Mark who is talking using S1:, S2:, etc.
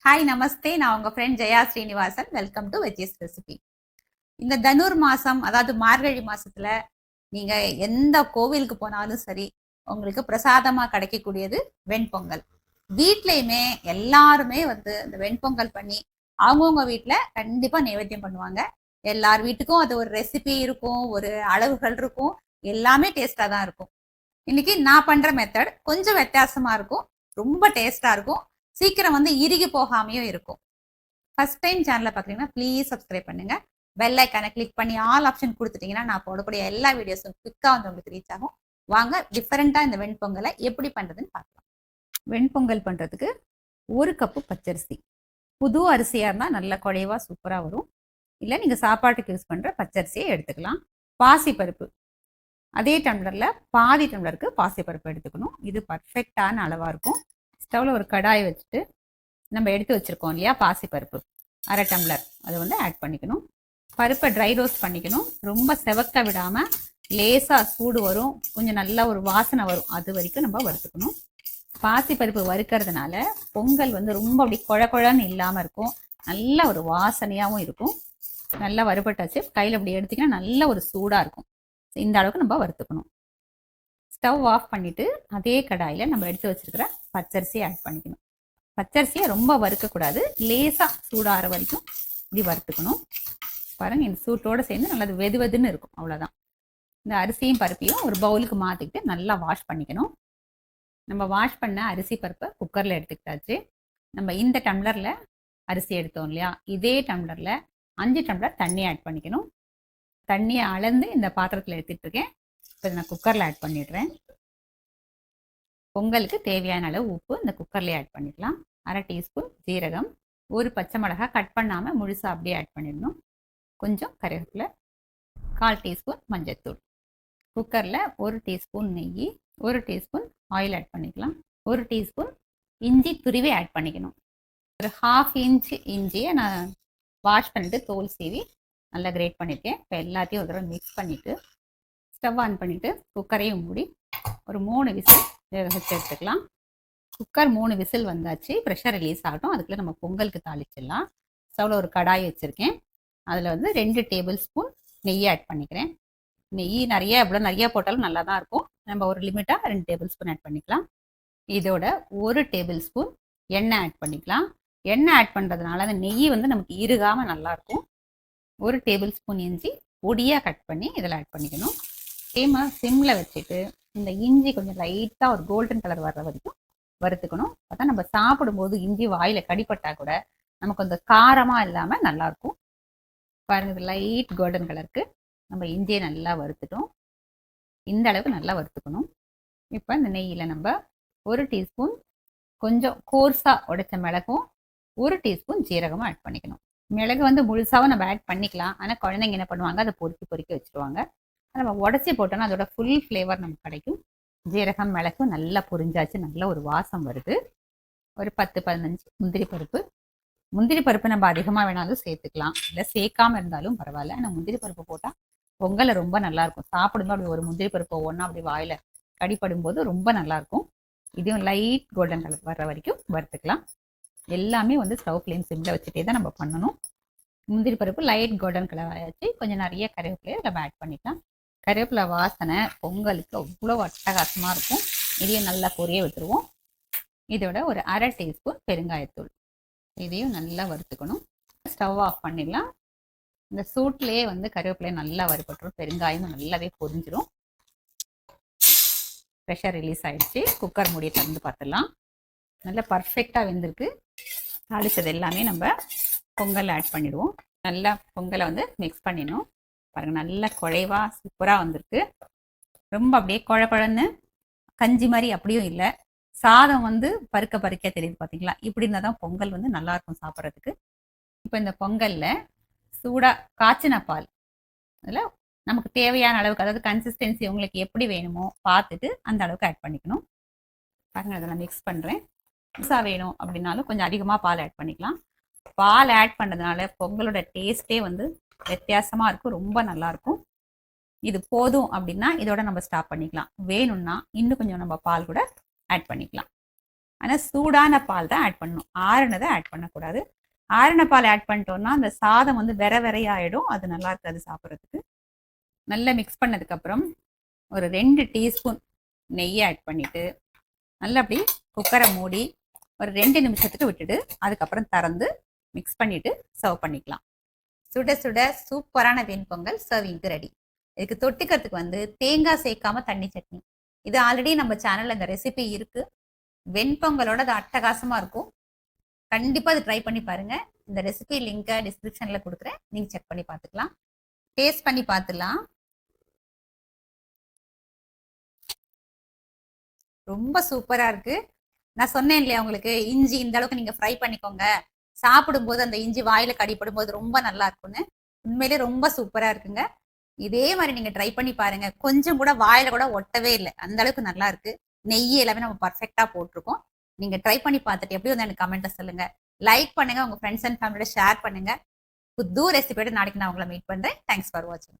S1: Hi நமஸ்தே. நான் உங்க friend Jaya Srinivasan. Welcome to veggies recipe. இந்த தனுர் மாசம், அதாவது மார்கழி மாசத்துல நீங்க எந்த கோவிலுக்கு போனாலும் சரி, உங்களுக்கு பிரசாதமா கிடைக்கக்கூடியது வெண்பொங்கல். வீட்லயுமே எல்லாருமே வந்து இந்த வெண்பொங்கல் பண்ணி அவங்கவுங்க வீட்டுல கண்டிப்பா நைவேத்தியம் பண்ணுவாங்க. எல்லார் வீட்டுக்கும் அது ஒரு ரெசிபி இருக்கும், ஒரு அளவுகள் இருக்கும், எல்லாமே டேஸ்டா தான் இருக்கும். இன்னைக்கு நான் பண்ற மெத்தட் கொஞ்சம் வித்தியாசமா இருக்கும், ரொம்ப டேஸ்டா இருக்கும், சீக்கிரம் வந்து இறுகி போகாமையும் இருக்கும். ஃபர்ஸ்ட் டைம் சேனலை பார்க்குறீங்கன்னா ப்ளீஸ் சப்ஸ்கிரைப் பண்ணுங்க. பெல் ஐக்கானை கிளிக் பண்ணி ஆல் ஆப்ஷன் கொடுத்துட்டீங்கன்னா நான் போடக்கூடிய எல்லா வீடியோஸும் குவிக்காக வந்து உங்களுக்கு ரீச் ஆகும். வாங்க டிஃபரெண்ட்டாக இந்த வெண்பொங்கலை எப்படி பண்ணுறதுன்னு பார்க்கலாம். வெண்பொங்கல் பண்ணுறதுக்கு 1 கப்பு பச்சரிசி. புது அரிசியாக இருந்தால் நல்ல குழைவாக சூப்பராக வரும். இல்லை நீங்கள் சாப்பாட்டுக்கு யூஸ் பண்ணுற பச்சரிசியை எடுத்துக்கலாம். பாசிப்பருப்பு அதே டம்ளரில் பாதி டம்ளருக்கு பாசிப்பருப்பு எடுத்துக்கணும். இது பர்ஃபெக்டான அளவாக இருக்கும். ஸ்டவ்வில் ஒரு கடாய் வச்சுட்டு நம்ம எடுத்து வச்சுருக்கோம் இல்லையா பாசிப்பருப்பு, 1/2 டம்ளர் அதை வந்து ஆட் பண்ணிக்கணும். பருப்பை ட்ரை ரோஸ்ட் பண்ணிக்கணும். ரொம்ப செவக்க விடாமல் லேசாக சூடு வரும், கொஞ்சம் நல்லா ஒரு வாசனை வரும், அது வரைக்கும் நம்ம வறுத்துக்கணும். பாசிப்பருப்பு வறுக்கிறதுனால பொங்கல் வந்து ரொம்ப அப்படி குழ குழன்னு இல்லாமல் இருக்கும், நல்ல ஒரு வாசனையாகவும் இருக்கும். நல்லா வறுபட்டாச்சு, கையில் அப்படி எடுத்திங்கன்னா நல்ல ஒரு சூடாக இருக்கும். இந்த அளவுக்கு நம்ம வறுத்துக்கணும். ஸ்டவ் ஆஃப் பண்ணிவிட்டு அதே கடாயில் நம்ம எடுத்து வச்சுருக்கிற பச்சரிசியை ஆட் பண்ணிக்கணும். பச்சரிசியை ரொம்ப வறுக்கக்கூடாது, லேசாக சூடாகிற வரைக்கும் இப்படி வறுத்துக்கணும். பாருங்கள், இந்த சூட்டோடு சேர்ந்து நல்லது வெது வெதுன்னு இருக்கும், அவ்வளோதான். இந்த அரிசியும் பருப்பையும் ஒரு பவுலுக்கு மாற்றிக்கிட்டு நல்லா வாஷ் பண்ணிக்கணும். நம்ம வாஷ் பண்ண அரிசி பருப்பை குக்கரில் எடுத்துக்கிட்டாச்சு. நம்ம இந்த டம்ளரில் அரிசி எடுத்தோம் இல்லையா, இதே டம்ளரில் 5 டம்ளர் தண்ணி ஆட் பண்ணிக்கணும். தண்ணியை அளந்து இந்த பாத்திரத்தில் எடுத்துகிட்டு இருக்கேன். இப்போ நான் குக்கரில் ஆட் பண்ணிடுறேன். பொங்கலுக்கு தேவையான அளவு உப்பு இந்த குக்கர்லேயே ஆட் பண்ணிக்கலாம். 1/2 டீஸ்பூன் ஜீரகம், 1 பச்சை மிளகாய் கட் பண்ணாமல் முழுசாக அப்படியே ஆட் பண்ணிடணும். கொஞ்சம் கருவேப்பிலை, 1/4 டீஸ்பூன் மஞ்சள்தூள். குக்கரில் 1 டீஸ்பூன் நெய், 1 டீஸ்பூன் ஆயில் ஆட் பண்ணிக்கலாம். 1 டீஸ்பூன் இஞ்சி துருவி ஆட் பண்ணிக்கணும். ஒரு 1/2 இன்ச் இஞ்சியை நான் வாஷ் பண்ணிவிட்டு தோல் சீவி நல்லா கிரேட் பண்ணியிருக்கேன். இப்போ எல்லாத்தையும் ஒரு தடவை மிக்ஸ் பண்ணிவிட்டு ஸ்டவ் ஆன் பண்ணிவிட்டு குக்கரையும் மூடி ஒரு 3 விசில் வேக வச்சு எடுத்துக்கலாம். குக்கர் 3 விசில் வந்தாச்சு, ப்ரெஷர் ரிலீஸ் ஆகட்டும். அதுக்குள்ளே நம்ம பொங்கலுக்கு தாளிச்சிடலாம். ஸ்டவ்வில் ஒரு கடாய் வச்சுருக்கேன். அதில் வந்து 2 டேபிள் ஸ்பூன் நெய் ஆட் பண்ணிக்கிறேன். நெய் எவ்வளோ நிறையா போட்டாலும் நல்லா தான் இருக்கும். நம்ம ஒரு லிமிட்டாக 2 டேபிள் ஸ்பூன் ஆட் பண்ணிக்கலாம். இதோட 1 டேபிள் ஸ்பூன் எண்ணெய் ஆட் பண்ணிக்கலாம். எண்ணெய் ஆட் பண்ணுறதுனால அந்த நெய் வந்து நமக்கு இறுகாமல் நல்லாயிருக்கும். 1 டேபிள் ஸ்பூன் இஞ்சி பொடியாக கட் பண்ணி இதில் ஆட் பண்ணிக்கணும். சிம்மில் வச்சுட்டு இந்த இஞ்சி கொஞ்சம் லைட்டாக ஒரு கோல்டன் கலர் வர்ற வரைக்கும் வறுத்துக்கணும். அப்போ நம்ம சாப்பிடும்போது இஞ்சி வாயில் கடிப்பட்டால் கூட நமக்கு அந்த காரமாக இல்லாமல் நல்லாயிருக்கும். பாருங்கள், இது லைட் கோல்டன் கலருக்கு நம்ம இஞ்சியை நல்லா வறுத்துட்டோம். இந்த அளவுக்கு நல்லா வறுத்துக்கணும். இப்போ இந்த நெய்யில் நம்ம 1 டீஸ்பூன் கொஞ்சம் கோர்ஸாக உடைச்ச மிளகும், 1 டீஸ்பூன் ஜீரகமும் ஆட் பண்ணிக்கணும். மிளகு வந்து முழுசாகவும் நம்ம ஆட் பண்ணிக்கலாம், ஆனால் குழந்தைங்க என்ன பண்ணுவாங்க, அதை பொறுக்கி வச்சுருவாங்க. நம்ம உடச்சி போட்டோன்னா அதோட ஃபுல் ஃப்ளேவர் நமக்கு கிடைக்கும். ஜீரகம் மிளகும் நல்லா பொரிஞ்சாச்சு, நல்ல ஒரு வாசம் வருது. ஒரு 10-15 முந்திரி பருப்பு நம்ம அதிகமாக வேணாலும் சேர்த்துக்கலாம், இல்லை சேர்க்காமல் இருந்தாலும் பரவாயில்ல. ஆனால் முந்திரி பருப்பு போட்டால் பொங்கலை ரொம்ப நல்லாயிருக்கும். சாப்பிடும்போது அப்படி ஒரு முந்திரி பருப்பு ஒவ்வொன்றா அப்படி வாயில் கடிப்படும்போது ரொம்ப நல்லாயிருக்கும். இதையும் லைட் கோல்டன் கலர் வர்ற வரைக்கும் வறுத்துக்கலாம். எல்லாமே வந்து ஸ்டவ் ஃப்ளேம் சிம்மில் வச்சுட்டே தான் நம்ம பண்ணணும். முந்திரி பருப்பு லைட் கோல்டன் கலர் ஆயாச்சு. கொஞ்சம் நிறைய கருவேப்பிலையை நம்ம ஆட் பண்ணிக்கலாம். கருவேப்பிலை வாசனை பொங்கலுக்கு அவ்வளோ அட்டகாசமாக இருக்கும். இதையும் நல்லா பொரிய விட்டுருவோம். இதோட ஒரு 1/2 டீஸ்பூன் பெருங்காயத்தூள், இதையும் நல்லா வறுத்துக்கணும். ஸ்டவ் ஆஃப் பண்ணிடலாம். இந்த சூட்லேயே வந்து கருவேப்பிலையை நல்லா வறுபட்டுரும், பெருங்காயமும் நல்லாவே பொரிஞ்சிடும். ப்ரெஷர் ரிலீஸ் ஆகிடுச்சு. குக்கர் மூடியை திறந்து பார்த்துடலாம். நல்லா பர்ஃபெக்டாக வெந்திருக்கு. தாளிச்சது எல்லாமே நம்ம பொங்கல் ஆட் பண்ணிடுவோம். நல்லா பொங்கலை வந்து மிக்ஸ் பண்ணிடணும். பாருங்கள், நல்லா குழைவாக சூப்பராக வந்திருக்கு. ரொம்ப அப்படியே குழன்னு கஞ்சி மாதிரி அப்படியும் இல்லை, சாதம் வந்து பருக்க தெரியுது பார்த்தீங்களா. இப்படி இருந்தால் தான் பொங்கல் வந்து நல்லாயிருக்கும் சாப்பிட்றதுக்கு. இப்போ இந்த பொங்கலில் சூடாக காய்ச்சின பால் அதில் நமக்கு தேவையான அளவுக்கு, அதாவது கன்சிஸ்டன்சி உங்களுக்கு எப்படி வேணுமோ பார்த்துட்டு அந்த அளவுக்கு ஆட் பண்ணிக்கணும். பாருங்கள், அதை நான் மிக்ஸ் பண்ணுறேன். மிக்ஸாக வேணும் அப்படின்னாலும் கொஞ்சம் அதிகமாக பால் ஆட் பண்ணிக்கலாம். பால் ஆட் பண்ணுறதுனால பொங்கலோட டேஸ்ட்டே வந்து வித்தியாசமாக இருக்கும், ரொம்ப நல்லாயிருக்கும். இது போதும் அப்படின்னா இதோட நம்ம ஸ்டாப் பண்ணிக்கலாம். வேணும்னா இன்னும் கொஞ்சம் நம்ம பால் கூட ஆட் பண்ணிக்கலாம். ஆனால் சூடான பால் தான் ஆட் பண்ணணும், ஆறுனதை ஆட் பண்ணக்கூடாது. ஆறின பால் ஆட் பண்ணிட்டோம்னா அந்த சாதம் வந்து வெறையாயிடும், அது நல்லா இருக்காது சாப்பிட்றதுக்கு. நல்லா மிக்ஸ் பண்ணதுக்கப்புறம் ஒரு 2 டீஸ்பூன் நெய்யை ஆட் பண்ணிவிட்டு நல்லா அப்படி குக்கரை மூடி ஒரு 2 நிமிஷத்துக்கு விட்டுட்டு அதுக்கப்புறம் திறந்து மிக்ஸ் பண்ணிவிட்டு சர்வ் பண்ணிக்கலாம். சுட சுட சூப்பரான வெண்பொங்கல் சர்விங்க்கு ரெடி. இதுக்கு தொட்டுக்கிறதுக்கு வந்து தேங்காய் சேர்க்காம தண்ணி சட்னி. இது ஆல்ரெடி நம்ம சேனலில் இந்த ரெசிபி இருக்குது. வெண்பொங்கலோட அது அட்டகாசமாக இருக்கும். கண்டிப்பாக அது ட்ரை பண்ணி பாருங்கள். இந்த ரெசிபி லிங்கை டிஸ்கிரிப்ஷனில் கொடுக்குறேன், நீங்கள் செக் பண்ணி பார்த்துக்கலாம். டேஸ்ட் பண்ணி பார்த்துலாம். ரொம்ப சூப்பராக இருக்குது. நான் சொன்னேன் இல்லையா உங்களுக்கு, இஞ்சி இந்த அளவுக்கு நீங்கள் ஃப்ரை பண்ணிக்கோங்க, சாப்பிடும்போது அந்த இஞ்சி வாயில் கடிப்படும் போது ரொம்ப நல்லா இருக்கும்னு. உண்மையிலே ரொம்ப சூப்பராக இருக்குங்க. இதே மாதிரி நீங்கள் ட்ரை பண்ணி பாருங்கள். கொஞ்சம் கூட வாயில் கூட ஒட்டவே இல்லை, அந்த அளவுக்கு நல்லா இருக்குது. நெய் எல்லாமே நம்ம பர்ஃபெக்டாக போட்டிருக்கோம். நீங்கள் ட்ரை பண்ணி பார்த்துட்டு எப்படி வந்து எனக்கு கமெண்ட்டை சொல்லுங்கள். லைக் பண்ணுங்கள், உங்கள் ஃப்ரெண்ட்ஸ் அண்ட் ஃபேமிலியோட ஷேர் பண்ணுங்கள். புது ரெசிபியோட நாளைக்கு நான் உங்களை மீட் பண்ணுறேன். தேங்க்ஸ் ஃபார் வாட்சிங்.